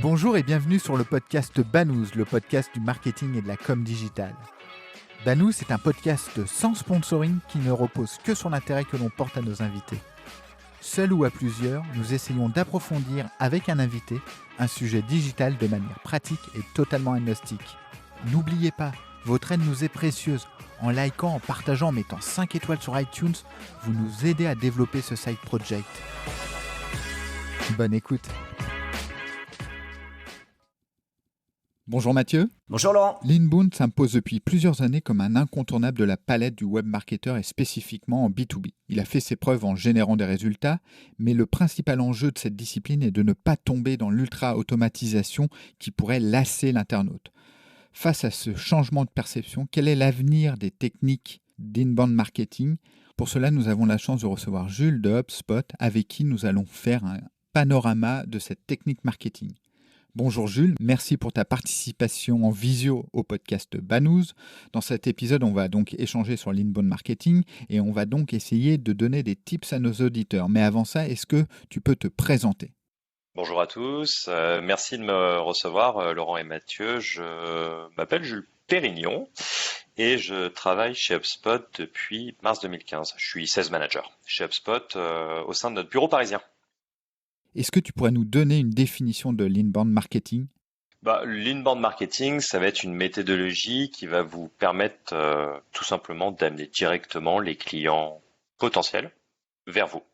Bonjour et bienvenue sur le podcast Banous, le podcast du marketing et de la com digitale. Banous est un podcast sans sponsoring qui ne repose que sur l'intérêt que l'on porte à nos invités. Seul ou à plusieurs, nous essayons d'approfondir avec un invité un sujet digital de manière pratique et totalement agnostique. N'oubliez pas, votre aide nous est précieuse. En likant, en partageant, en mettant 5 étoiles sur iTunes, vous nous aidez à développer ce side project. Bonne écoute. Bonjour Mathieu. Bonjour Laurent. L'inbound s'impose depuis plusieurs années comme un incontournable de la palette du web marketer et spécifiquement en B2B. Il a fait ses preuves en générant des résultats, mais le principal enjeu de cette discipline est de ne pas tomber dans l'ultra-automatisation qui pourrait lasser l'internaute. Face à ce changement de perception, quel est l'avenir des techniques d'inbound marketing ? Pour cela, nous avons la chance de recevoir Jules de HubSpot, avec qui nous allons faire un panorama de cette technique marketing. Bonjour Jules, merci pour ta participation en visio au podcast Banous. Dans cet épisode, on va donc échanger sur l'inbound marketing et on va donc essayer de donner des tips à nos auditeurs. Mais avant ça, est-ce que tu peux te présenter ? Bonjour à tous, merci de me recevoir Laurent et Mathieu. Je m'appelle Jules Pérignon et je travaille chez HubSpot depuis mars 2015. Je suis sales manager chez HubSpot au sein de notre bureau parisien. Est-ce que tu pourrais nous donner une définition de l'inbound marketing ? L'inbound marketing, ça va être une méthodologie qui va vous permettre tout simplement d'amener directement les clients potentiels vers vous,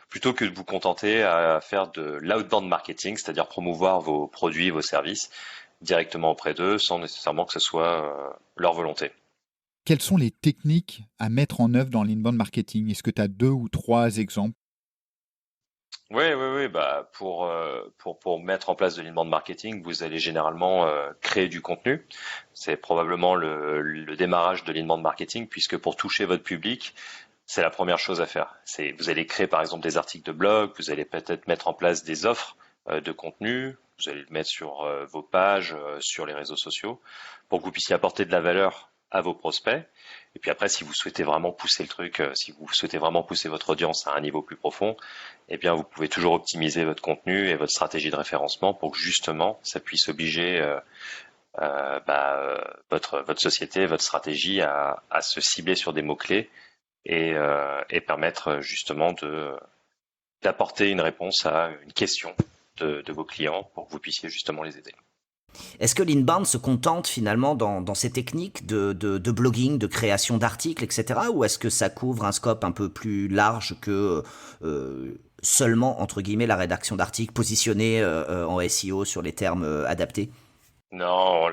plutôt que de vous contenter à faire de l'outbound marketing, c'est-à-dire promouvoir vos produits, vos services directement auprès d'eux sans nécessairement que ce soit leur volonté. Quelles sont les techniques à mettre en œuvre dans l'inbound marketing ? Est-ce que tu as 2 ou 3 exemples ? Oui. Pour mettre en place de l'inbound marketing, vous allez généralement créer du contenu. C'est probablement le démarrage de l'inbound marketing, puisque pour toucher votre public, c'est la première chose à faire. Vous allez créer par exemple des articles de blog, vous allez peut-être mettre en place des offres de contenu, vous allez le mettre sur vos pages, sur les réseaux sociaux, pour que vous puissiez apporter de la valeur à vos prospects. Et puis après, si vous souhaitez vraiment pousser le truc, si vous souhaitez vraiment pousser votre audience à un niveau plus profond, eh bien, vous pouvez toujours optimiser votre contenu et votre stratégie de référencement pour que justement, ça puisse obliger votre société, votre stratégie à se cibler sur des mots-clés et permettre justement d'apporter une réponse à une question de vos clients pour que vous puissiez justement les aider. Est-ce que l'inbound se contente finalement dans ces techniques de blogging, de création d'articles, etc. ou est-ce que ça couvre un scope un peu plus large que seulement, entre guillemets, la rédaction d'articles positionnés en SEO sur les termes adaptés ? Non,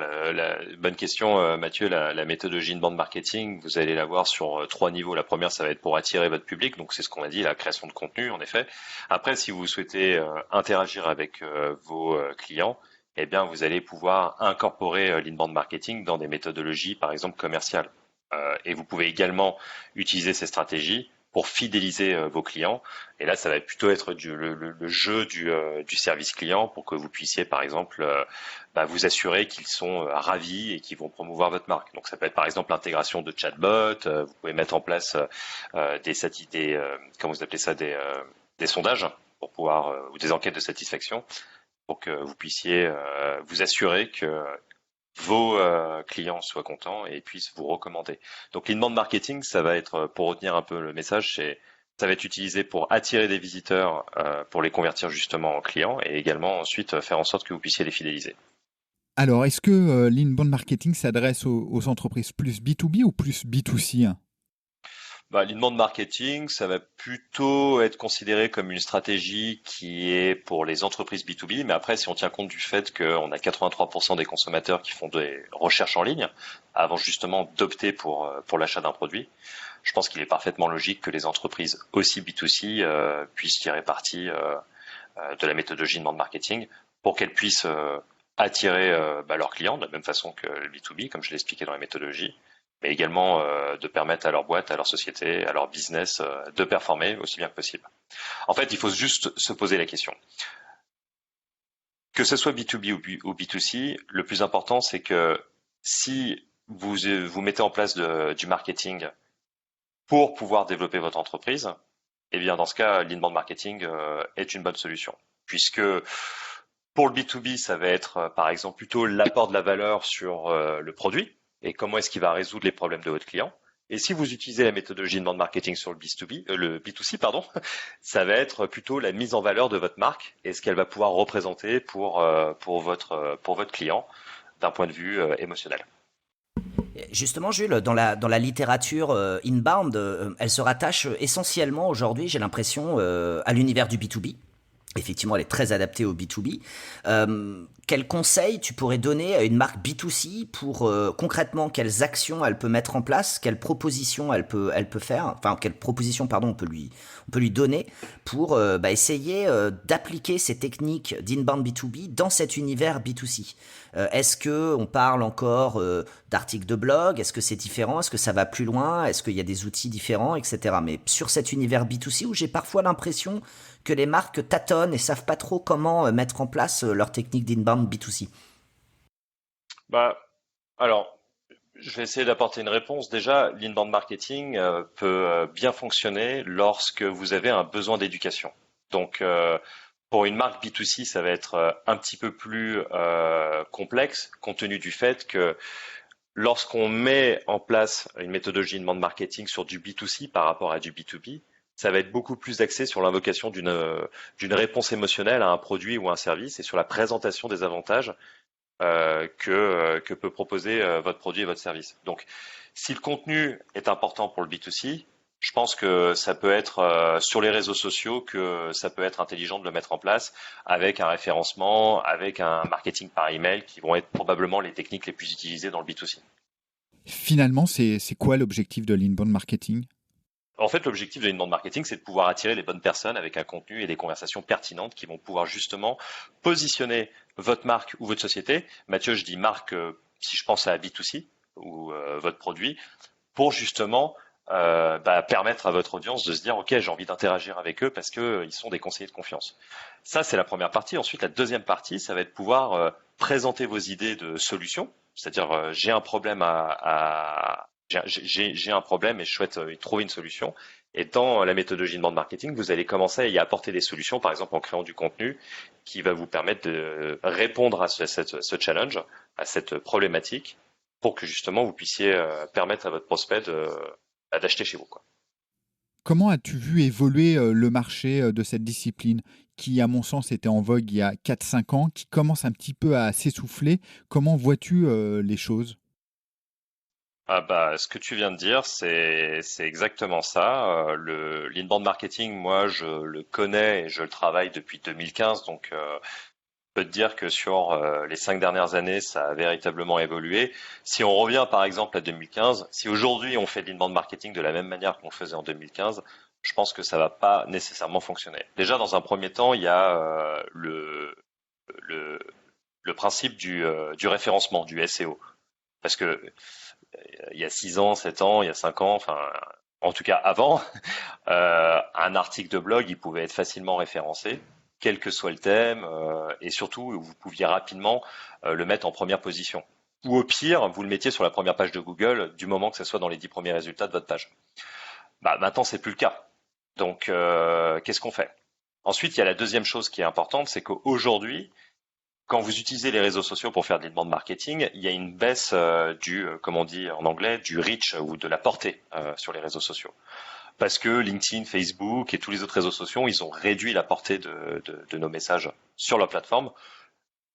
bonne question Mathieu. La méthodologie inbound marketing, vous allez la voir sur 3 niveaux. La première, ça va être pour attirer votre public, donc c'est ce qu'on a dit, la création de contenu en effet. Après, si vous souhaitez interagir avec vos clients, eh bien, vous allez pouvoir incorporer l'inbound marketing dans des méthodologies, par exemple, commerciales. Et vous pouvez également utiliser ces stratégies pour fidéliser vos clients. Et là, ça va plutôt être le jeu du service client pour que vous puissiez, par exemple, vous assurer qu'ils sont ravis et qu'ils vont promouvoir votre marque. Donc, ça peut être, par exemple, l'intégration de chatbots. Vous pouvez mettre en place comment vous appelez ça, des sondages pour pouvoir ou des enquêtes de satisfaction, pour que vous puissiez vous assurer que vos clients soient contents et puissent vous recommander. Donc l'inbound marketing, ça va être, pour retenir un peu le message, ça va être utilisé pour attirer des visiteurs, pour les convertir justement en clients et également ensuite faire en sorte que vous puissiez les fidéliser. Alors, est-ce que l'inbound marketing s'adresse aux entreprises plus B2B ou plus B2C ? L'inbound marketing, ça va plutôt être considéré comme une stratégie qui est pour les entreprises B2B, mais après, si on tient compte du fait qu'on a 83% des consommateurs qui font des recherches en ligne avant justement d'opter pour l'achat d'un produit, je pense qu'il est parfaitement logique que les entreprises aussi B2C puissent tirer parti de la méthodologie inbound marketing pour qu'elles puissent attirer leurs clients de la même façon que le B2B, comme je l'ai expliqué dans la méthodologie, mais également de permettre à leur boîte, à leur société, à leur business de performer aussi bien que possible. En fait, il faut juste se poser la question. Que ce soit B2B ou B2C, le plus important, c'est que si vous mettez en place du marketing pour pouvoir développer votre entreprise, eh bien dans ce cas, l'inbound marketing est une bonne solution, puisque Pour le B2B, ça va être par exemple plutôt l'apport de la valeur sur le produit et comment est-ce qu'il va résoudre les problèmes de votre client. Et si vous utilisez la méthodologie de marketing sur le B2B, le B2C, pardon, ça va être plutôt la mise en valeur de votre marque et ce qu'elle va pouvoir représenter pour votre client d'un point de vue émotionnel. Justement, Jules, dans la littérature inbound, elle se rattache essentiellement aujourd'hui, j'ai l'impression, à l'univers du B2B. Effectivement, elle est très adaptée au B2B. Quels conseils tu pourrais donner à une marque B2C pour concrètement quelles actions elle peut mettre en place, quelles propositions elle peut faire, enfin quelles propositions pardon on peut lui donner pour essayer d'appliquer ces techniques d'inbound B2B dans cet univers B2C. Est-ce que on parle encore d'articles de blog? Est-ce que c'est différent? Est-ce que ça va plus loin? Est-ce qu'il y a des outils différents, etc. Mais sur cet univers B2C où j'ai parfois l'impression que les marques tâtonnent et savent pas trop comment mettre en place leur technique d'inbound B2C. Alors, je vais essayer d'apporter une réponse. Déjà, l'inbound marketing peut bien fonctionner lorsque vous avez un besoin d'éducation. Donc, pour une marque B2C, ça va être un petit peu plus complexe, compte tenu du fait que lorsqu'on met en place une méthodologie d'inbound marketing sur du B2C par rapport à du B2B, ça va être beaucoup plus axé sur l'invocation d'une réponse émotionnelle à un produit ou un service et sur la présentation des avantages que peut proposer votre produit et votre service. Donc, si le contenu est important pour le B2C, je pense que ça peut être sur les réseaux sociaux que ça peut être intelligent de le mettre en place avec un référencement, avec un marketing par email qui vont être probablement les techniques les plus utilisées dans le B2C. Finalement, c'est quoi l'objectif de l'inbound marketing? En fait, l'objectif de l'inbound marketing, c'est de pouvoir attirer les bonnes personnes avec un contenu et des conversations pertinentes qui vont pouvoir justement positionner votre marque ou votre société. Mathieu, je dis marque si je pense à B2C ou votre produit, pour justement permettre à votre audience de se dire ok, j'ai envie d'interagir avec eux parce que ils sont des conseillers de confiance. Ça, c'est la première partie. Ensuite, la deuxième partie, ça va être pouvoir présenter vos idées de solutions, c'est-à-dire j'ai un problème j'ai un problème et je souhaite y trouver une solution. Et dans la méthodologie de marketing, vous allez commencer à y apporter des solutions, par exemple en créant du contenu qui va vous permettre de répondre à ce challenge, à cette problématique, pour que justement vous puissiez permettre à votre prospect d'acheter chez vous, quoi. Comment as-tu vu évoluer le marché de cette discipline qui, à mon sens, était en vogue il y a 4-5 ans, qui commence un petit peu à s'essouffler? Comment vois-tu les choses? Ce que tu viens de dire, c'est exactement ça. L'inbound marketing, moi, je le connais et je le travaille depuis 2015, donc je peux te dire que sur les 5 dernières années, ça a véritablement évolué. Si on revient par exemple à 2015, si aujourd'hui on fait de l'inbound marketing de la même manière qu'on le faisait en 2015, je pense que ça va pas nécessairement fonctionner. Déjà, dans un premier temps, il y a le le principe du référencement, du SEO, parce que il y a 6 ans, 7 ans, il y a 5 ans, enfin, en tout cas avant, un article de blog, il pouvait être facilement référencé, quel que soit le thème, et surtout, vous pouviez rapidement le mettre en première position. Ou au pire, vous le mettiez sur la première page de Google du moment que ça soit dans les 10 premiers résultats de votre page. Maintenant, c'est plus le cas. Donc, qu'est-ce qu'on fait? Ensuite, il y a la deuxième chose qui est importante, c'est qu'aujourd'hui, quand vous utilisez les réseaux sociaux pour faire de l'inbound marketing, il y a une baisse comme on dit en anglais, du reach ou de la portée sur les réseaux sociaux. Parce que LinkedIn, Facebook et tous les autres réseaux sociaux, ils ont réduit la portée de nos messages sur leur plateforme.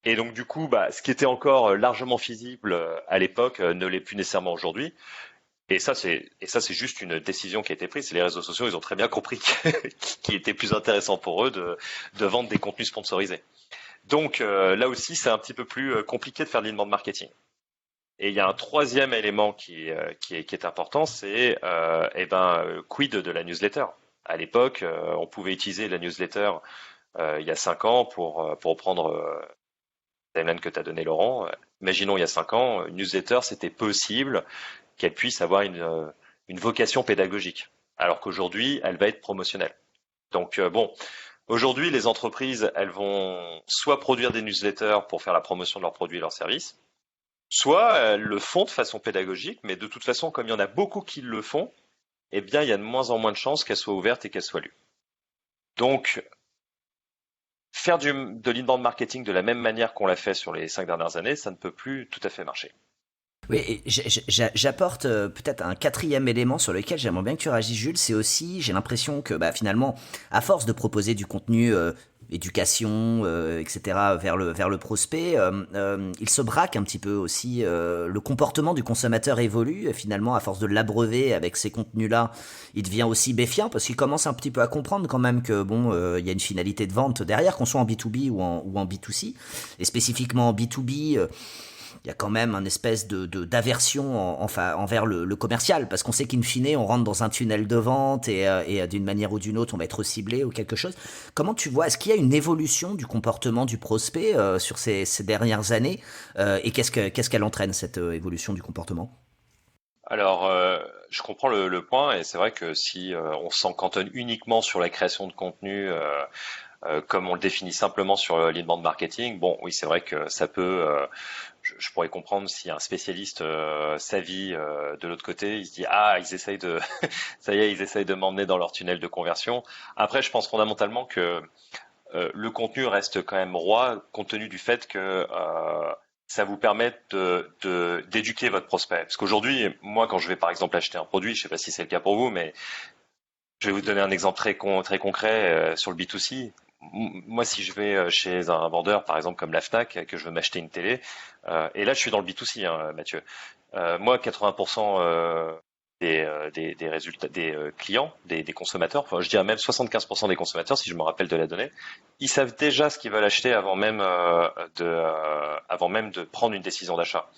Et donc du coup, ce qui était encore largement visible à l'époque ne l'est plus nécessairement aujourd'hui. Et ça, c'est juste une décision qui a été prise. C'est les réseaux sociaux, ils ont très bien compris qu'il était plus intéressant pour eux de vendre des contenus sponsorisés. Donc là aussi, c'est un petit peu plus compliqué de faire de l'inbound marketing. Et il y a un troisième élément qui est important, c'est quid de la newsletter. À l'époque, on pouvait utiliser la newsletter il y a 5 ans pour prendre la timeline que tu as donné, Laurent. Imaginons il y a 5 ans, une newsletter, c'était possible qu'elle puisse avoir une vocation pédagogique, alors qu'aujourd'hui, elle va être promotionnelle. Donc aujourd'hui, les entreprises, elles vont soit produire des newsletters pour faire la promotion de leurs produits et leurs services, soit elles le font de façon pédagogique, mais de toute façon, comme il y en a beaucoup qui le font, eh bien, il y a de moins en moins de chances qu'elles soient ouvertes et qu'elles soient lues. Donc, faire de l'inbound marketing de la même manière qu'on l'a fait sur les 5 dernières années, ça ne peut plus tout à fait marcher. Oui, et j'apporte peut-être un quatrième élément sur lequel j'aimerais bien que tu réagisses, Jules. C'est aussi, j'ai l'impression que finalement, à force de proposer du contenu éducation, etc., vers le prospect, il se braque un petit peu aussi. Le comportement du consommateur évolue, et finalement, à force de l'abreuver avec ces contenus-là, il devient aussi méfiant parce qu'il commence un petit peu à comprendre quand même que il y a une finalité de vente derrière, qu'on soit en B2B ou en B2C. Et spécifiquement en B2B, il y a quand même une espèce d'aversion envers le commercial, parce qu'on sait qu'in fine, on rentre dans un tunnel de vente et d'une manière ou d'une autre, on va être ciblé ou quelque chose. Comment tu vois, est-ce qu'il y a une évolution du comportement du prospect sur ces dernières années et qu'est-ce qu'elle entraîne, cette évolution du comportement? Alors, je comprends le point, et c'est vrai que si on s'en cantonne uniquement sur la création de contenu, comme on le définit simplement sur l'inbound marketing, bon, oui, c'est vrai que ça peut. Je pourrais comprendre si un spécialiste savvy de l'autre côté, il se dit ah, ils essayent de, ça y est, ils essayent de m'emmener dans leur tunnel de conversion. Après, je pense fondamentalement que le contenu reste quand même roi, compte tenu du fait que ça vous permet d'éduquer votre prospect. Parce qu'aujourd'hui, moi, quand je vais par exemple acheter un produit, je sais pas si c'est le cas pour vous, mais je vais vous donner un exemple très concret sur le B2C. Moi, si je vais chez un vendeur, par exemple comme la Fnac, que je veux m'acheter une télé, et là je suis dans le B2C, hein, Mathieu. Moi, 80% des résultats des clients, des consommateurs, enfin je dirais même 75% des consommateurs, si je me rappelle de la donnée, ils savent déjà ce qu'ils veulent acheter avant même de prendre une décision d'achat.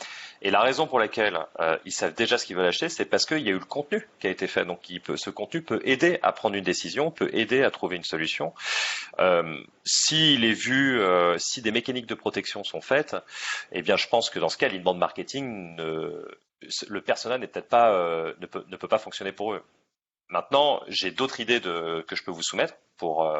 Et la raison pour laquelle ils savent déjà ce qu'ils veulent acheter, c'est parce qu'il y a eu le contenu qui a été fait. Donc ce contenu peut aider à prendre une décision, peut aider à trouver une solution. S'il est vu, si des mécaniques de protection sont faites, eh bien je pense que dans ce cas, l'inbound marketing, le persona n'est peut-être pas, ne peut pas fonctionner pour eux. Maintenant, j'ai d'autres idées que je peux vous soumettre pour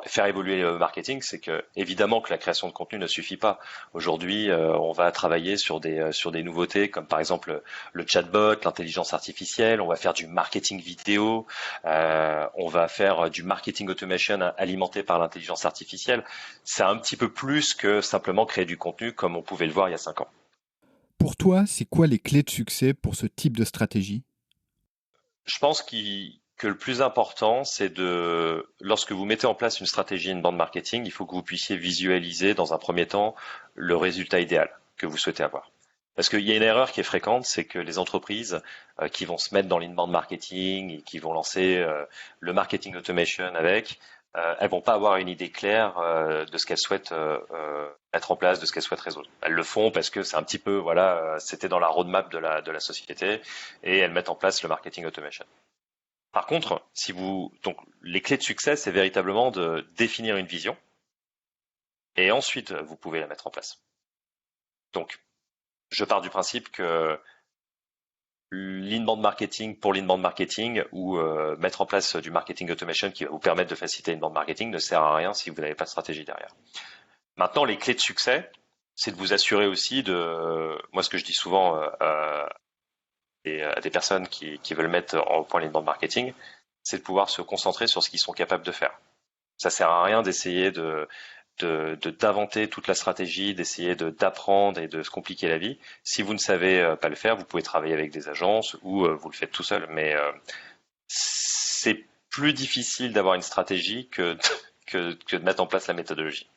faire évoluer le marketing. C'est que évidemment que la création de contenu ne suffit pas. Aujourd'hui, on va travailler sur des nouveautés comme par exemple le chatbot, l'intelligence artificielle. On va faire du marketing vidéo. On va faire du marketing automation alimenté par l'intelligence artificielle. C'est un petit peu plus que simplement créer du contenu comme on pouvait le voir il y a 5 ans. Pour toi, c'est quoi les clés de succès pour ce type de stratégie? Je pense que le plus important, c'est lorsque vous mettez en place une stratégie inbound marketing, il faut que vous puissiez visualiser dans un premier temps le résultat idéal que vous souhaitez avoir. Parce qu'il y a une erreur qui est fréquente, c'est que les entreprises qui vont se mettre dans l'inbound marketing et qui vont lancer le marketing automation avec, elles vont pas avoir une idée claire de ce qu'elles souhaitent mettre en place, de ce qu'elles souhaitent résoudre. Elles le font parce que c'est un petit peu, voilà, c'était dans la roadmap de la société, et elles mettent en place le marketing automation. Par contre, donc les clés de succès, c'est véritablement de définir une vision, et ensuite vous pouvez la mettre en place. Donc, je pars du principe que l'inbound marketing pour l'inbound marketing ou mettre en place du marketing automation qui va vous permettre de faciliter l'inbound marketing ne sert à rien si vous n'avez pas de stratégie derrière. Maintenant, les clés de succès, c'est de vous assurer aussi moi ce que je dis souvent à des personnes qui veulent mettre en point l'inbound marketing, c'est de pouvoir se concentrer sur ce qu'ils sont capables de faire. Ça sert à rien d'essayer d'inventer toute la stratégie, d'essayer d'apprendre et de se compliquer la vie. Si vous ne savez pas le faire, vous pouvez travailler avec des agences ou vous le faites tout seul. Mais c'est plus difficile d'avoir une stratégie que de mettre en place la méthodologie.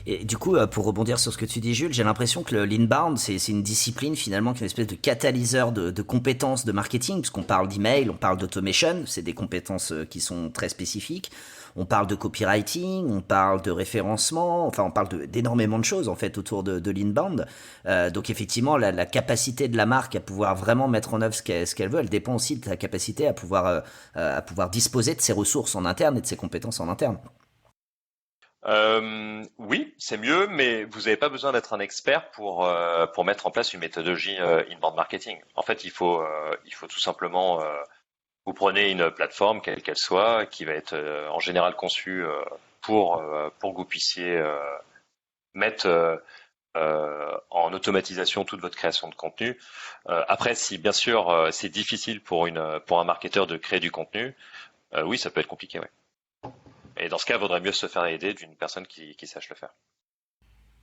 Et du coup, pour rebondir sur ce que tu dis, Jules, j'ai l'impression que l'inbound, c'est une discipline finalement qui est une espèce de catalyseur de compétences de marketing, puisqu'on parle d'email, on parle d'automation, c'est des compétences qui sont très spécifiques. On parle de copywriting, on parle de référencement, enfin on parle d'énormément de choses en fait autour de l'inbound. Donc effectivement, la capacité de la marque à pouvoir vraiment mettre en œuvre ce qu'elle veut, elle dépend aussi de ta capacité à pouvoir disposer de ses ressources en interne et de ses compétences en interne. Oui, c'est mieux, mais vous n'avez pas besoin d'être un expert pour mettre en place une méthodologie inbound marketing. En fait, il faut tout simplement vous prenez une plateforme quelle qu'elle soit qui va être en général conçue pour que vous puissiez mettre en automatisation toute votre création de contenu. Après, si bien sûr c'est difficile pour un marketeur de créer du contenu, oui, ça peut être compliqué, ouais. Et dans ce cas, il vaudrait mieux se faire aider d'une personne qui sache le faire.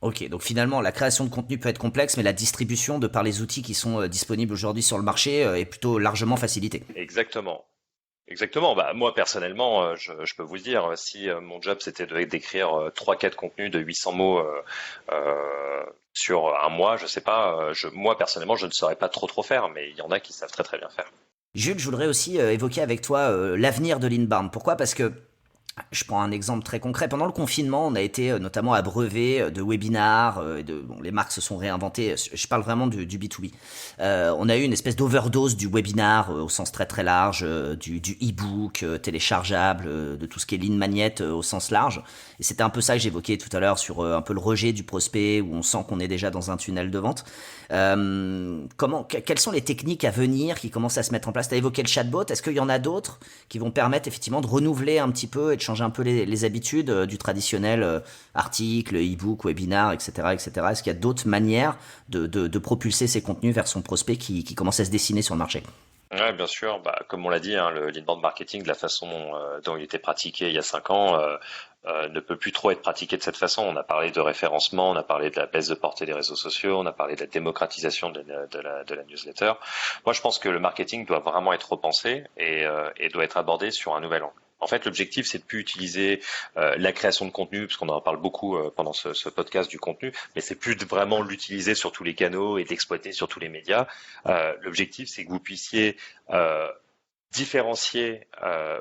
Ok, donc finalement, la création de contenu peut être complexe, mais la distribution, de par les outils qui sont disponibles aujourd'hui sur le marché, est plutôt largement facilitée. Exactement. Exactement. Bah, moi, personnellement, je peux vous dire, si mon job c'était d'écrire 3-4 contenus de 800 mots sur un mois, je sais pas, moi, personnellement, je ne saurais pas trop faire, mais il y en a qui savent très très bien faire. Jules, je voudrais aussi évoquer avec toi l'avenir de l'inbound. Pourquoi? Parce que je prends un exemple très concret. Pendant le confinement, on a été notamment abreuvé de webinars. Bon, les marques se sont réinventées. Je parle vraiment du B2B. On a eu une espèce d'overdose du webinar au sens très très large, du e-book téléchargeable, de tout ce qui est ligne magnet au sens large. Et c'était un peu ça que j'évoquais tout à l'heure sur un peu le rejet du prospect, où on sent qu'on est déjà dans un tunnel de vente. Quelles sont les techniques à venir qui commencent à se mettre en place? Tu as évoqué le chatbot. Est-ce qu'il y en a d'autres qui vont permettre effectivement de renouveler un petit peu et de changer un peu les habitudes du traditionnel article, e-book, webinar, etc., etc. Est-ce qu'il y a d'autres manières de propulser ces contenus vers son prospect qui commence à se dessiner sur le marché? Ouais, bien sûr. Bah, comme on l'a dit, hein, le l'inbound marketing, de la façon dont il était pratiqué il y a 5 ans, ne peut plus trop être pratiqué de cette façon. On a parlé de référencement, on a parlé de la baisse de portée des réseaux sociaux, on a parlé de la démocratisation de la newsletter. Moi, je pense que le marketing doit vraiment être repensé et doit être abordé sur un nouvel angle. En fait, l'objectif, c'est de plus utiliser la création de contenu, parce qu'on en parle beaucoup pendant ce podcast du contenu, mais c'est plus de vraiment l'utiliser sur tous les canaux et d'exploiter sur tous les médias. L'objectif, c'est que vous puissiez différencier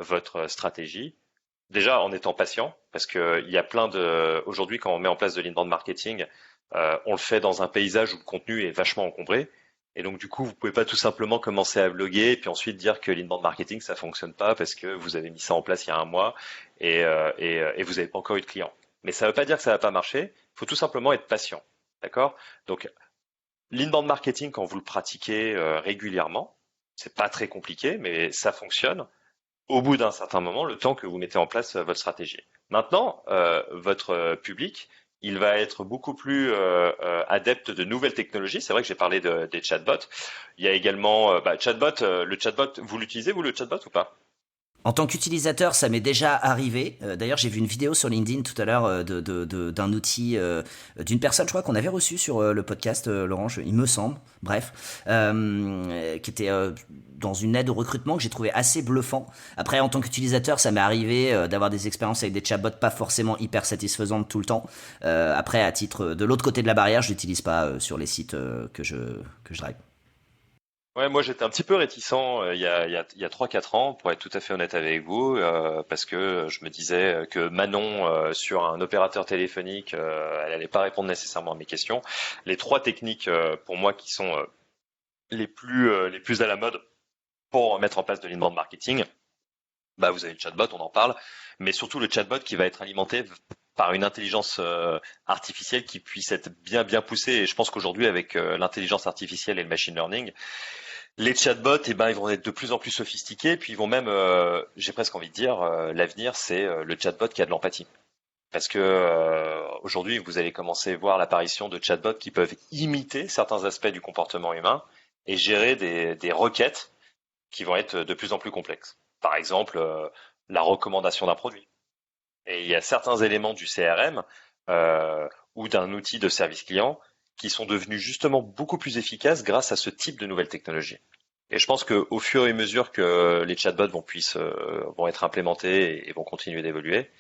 votre stratégie. Déjà en étant patient, parce que il y a aujourd'hui, quand on met en place de l'inbound marketing, on le fait dans un paysage où le contenu est vachement encombré. Et donc du coup, vous pouvez pas tout simplement commencer à bloguer et puis ensuite dire que l'inbound marketing ça fonctionne pas parce que vous avez mis ça en place il y a un mois et vous n'avez pas encore eu de clients. Mais ça veut pas dire que ça va pas marcher. Il faut tout simplement être patient, d'accord? Donc l'inbound marketing, quand vous le pratiquez régulièrement, c'est pas très compliqué, mais ça fonctionne au bout d'un certain moment, le temps que vous mettez en place votre stratégie. Maintenant, votre public, il va être beaucoup plus adepte de nouvelles technologies. C'est vrai que j'ai parlé des chatbots. Il y a également le chatbot, vous l'utilisez, vous, le chatbot ou pas? En tant qu'utilisateur, ça m'est déjà arrivé. D'ailleurs, j'ai vu une vidéo sur LinkedIn tout à l'heure d'un outil d'une personne, je crois qu'on avait reçu sur le podcast, Laurent, il me semble, bref, qui était dans une aide au recrutement que j'ai trouvé assez bluffant. Après, en tant qu'utilisateur, ça m'est arrivé d'avoir des expériences avec des chatbots pas forcément hyper satisfaisantes tout le temps. Après, à titre de l'autre côté de la barrière, je l'utilise pas sur les sites que je drive. Ouais, moi j'étais un petit peu réticent il y a 3-4 ans, pour être tout à fait honnête avec vous, parce que je me disais que Manon, sur un opérateur téléphonique, elle allait pas répondre nécessairement à mes questions. Les trois techniques, pour moi, qui sont les plus à la mode pour mettre en place de l'inbound marketing, bah vous avez le chatbot, on en parle, mais surtout le chatbot qui va être alimenté par une intelligence artificielle qui puisse être bien bien poussée. Et je pense qu'aujourd'hui, avec l'intelligence artificielle et le machine learning, les chatbots, eh ben, ils vont être de plus en plus sophistiqués, puis ils vont même, j'ai presque envie de dire, l'avenir, c'est le chatbot qui a de l'empathie. Parce que aujourd'hui, vous allez commencer à voir l'apparition de chatbots qui peuvent imiter certains aspects du comportement humain et gérer des requêtes qui vont être de plus en plus complexes. Par exemple, la recommandation d'un produit. Et il y a certains éléments du CRM ou d'un outil de service client qui sont devenus justement beaucoup plus efficaces grâce à ce type de nouvelles technologies. Et je pense qu'au fur et à mesure que les chatbots vont être implémentés et vont continuer d'évoluer,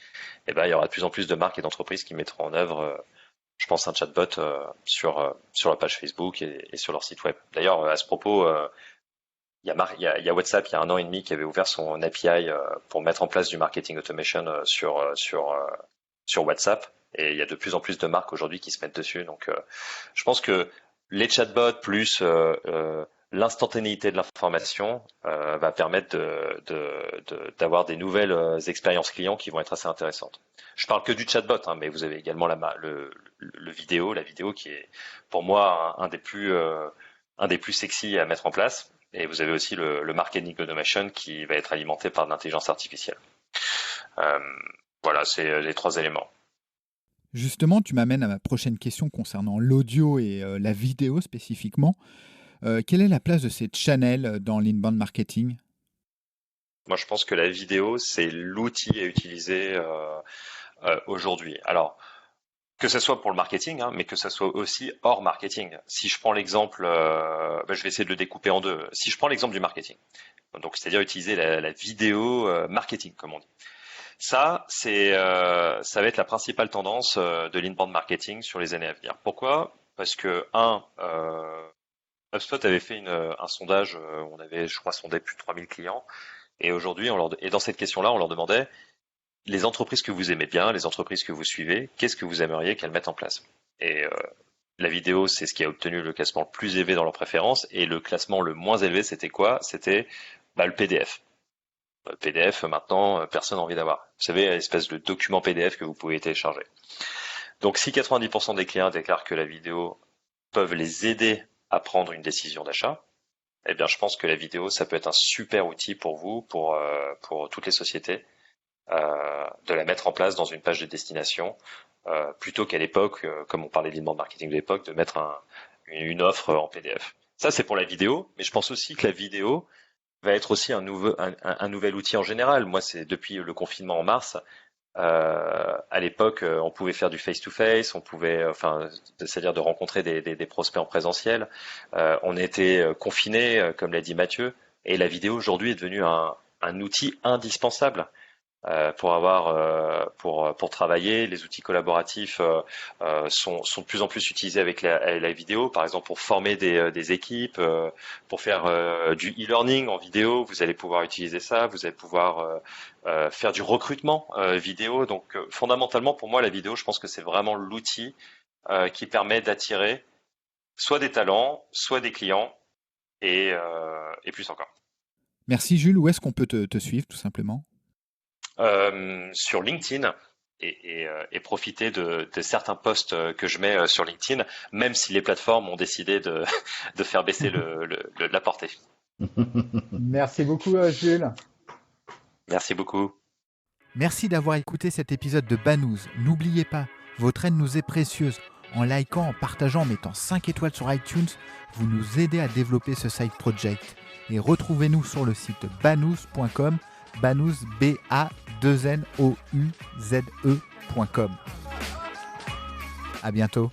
eh ben, il y aura de plus en plus de marques et d'entreprises qui mettront en œuvre, je pense, un chatbot sur la page Facebook et sur leur site web. D'ailleurs, à ce propos, il y a WhatsApp, il y a 1 an et demi, qui avait ouvert son API pour mettre en place du marketing automation sur WhatsApp. Et il y a de plus en plus de marques aujourd'hui qui se mettent dessus. Donc, je pense que les chatbots plus l'instantanéité de l'information va permettre d'avoir des nouvelles expériences clients qui vont être assez intéressantes. Je parle que du chatbot, hein, mais vous avez également la vidéo qui est pour moi un des plus sexy à mettre en place. Et vous avez aussi le marketing automation qui va être alimenté par l'intelligence artificielle. Voilà, c'est les trois éléments. Justement, tu m'amènes à ma prochaine question concernant l'audio et la vidéo spécifiquement. Quelle est la place de ces channels dans l'inbound marketing? Moi, je pense que la vidéo, c'est l'outil à utiliser aujourd'hui. Alors, que ce soit pour le marketing, hein, mais que ce soit aussi hors marketing. Si je prends l'exemple, je vais essayer de le découper en deux. Si je prends l'exemple du marketing, donc c'est-à-dire utiliser la vidéo marketing, comme on dit. Ça, ça va être la principale tendance de l'inbound marketing sur les années à venir. Pourquoi? Parce que HubSpot avait fait un sondage, on avait, je crois, sondé plus de 3000 clients, et aujourd'hui, et dans cette question-là, on leur demandait les entreprises que vous aimez bien, les entreprises que vous suivez, qu'est-ce que vous aimeriez qu'elles mettent en place? Et la vidéo, c'est ce qui a obtenu le classement le plus élevé dans leurs préférences, et le classement le moins élevé, c'était quoi? C'était le PDF. Le PDF, maintenant, personne n'a envie d'avoir. Vous savez, l'espèce de document PDF que vous pouvez télécharger. Donc, si 90% des clients déclarent que la vidéo peuvent les aider à prendre une décision d'achat, eh bien, je pense que la vidéo, ça peut être un super outil pour vous, pour toutes les sociétés, de la mettre en place dans une page de destination, plutôt qu'à l'époque, comme on parlait d'inbound marketing de l'époque, de mettre une offre en PDF. Ça, c'est pour la vidéo, mais je pense aussi que la vidéo va être aussi un nouvel outil en général. Moi, c'est depuis le confinement en mars. À l'époque, on pouvait faire du face-to-face, on pouvait, c'est-à-dire de rencontrer des prospects en présentiel. On était confinés, comme l'a dit Mathieu, et la vidéo aujourd'hui est devenue un outil indispensable pour travailler. Les outils collaboratifs sont de plus en plus utilisés avec la vidéo, par exemple pour former des équipes, pour faire du e-learning en vidéo. Vous allez pouvoir utiliser ça, vous allez pouvoir faire du recrutement vidéo. Donc fondamentalement, pour moi, la vidéo, je pense que c'est vraiment l'outil qui permet d'attirer soit des talents, soit des clients, et plus encore. Merci Jules, où est-ce qu'on peut te suivre tout simplement? Sur LinkedIn et profiter de certains posts que je mets sur LinkedIn, même si les plateformes ont décidé de faire baisser la portée. Merci beaucoup Jules. Merci beaucoup. Merci d'avoir écouté cet épisode de Banous. N'oubliez pas, votre aide nous est précieuse. En likant, en partageant, en mettant 5 étoiles sur iTunes, vous nous aidez à développer ce side project. Et retrouvez-nous sur le site banous.com, banous, B-A-2-N-O-U-Z-E.com. À bientôt.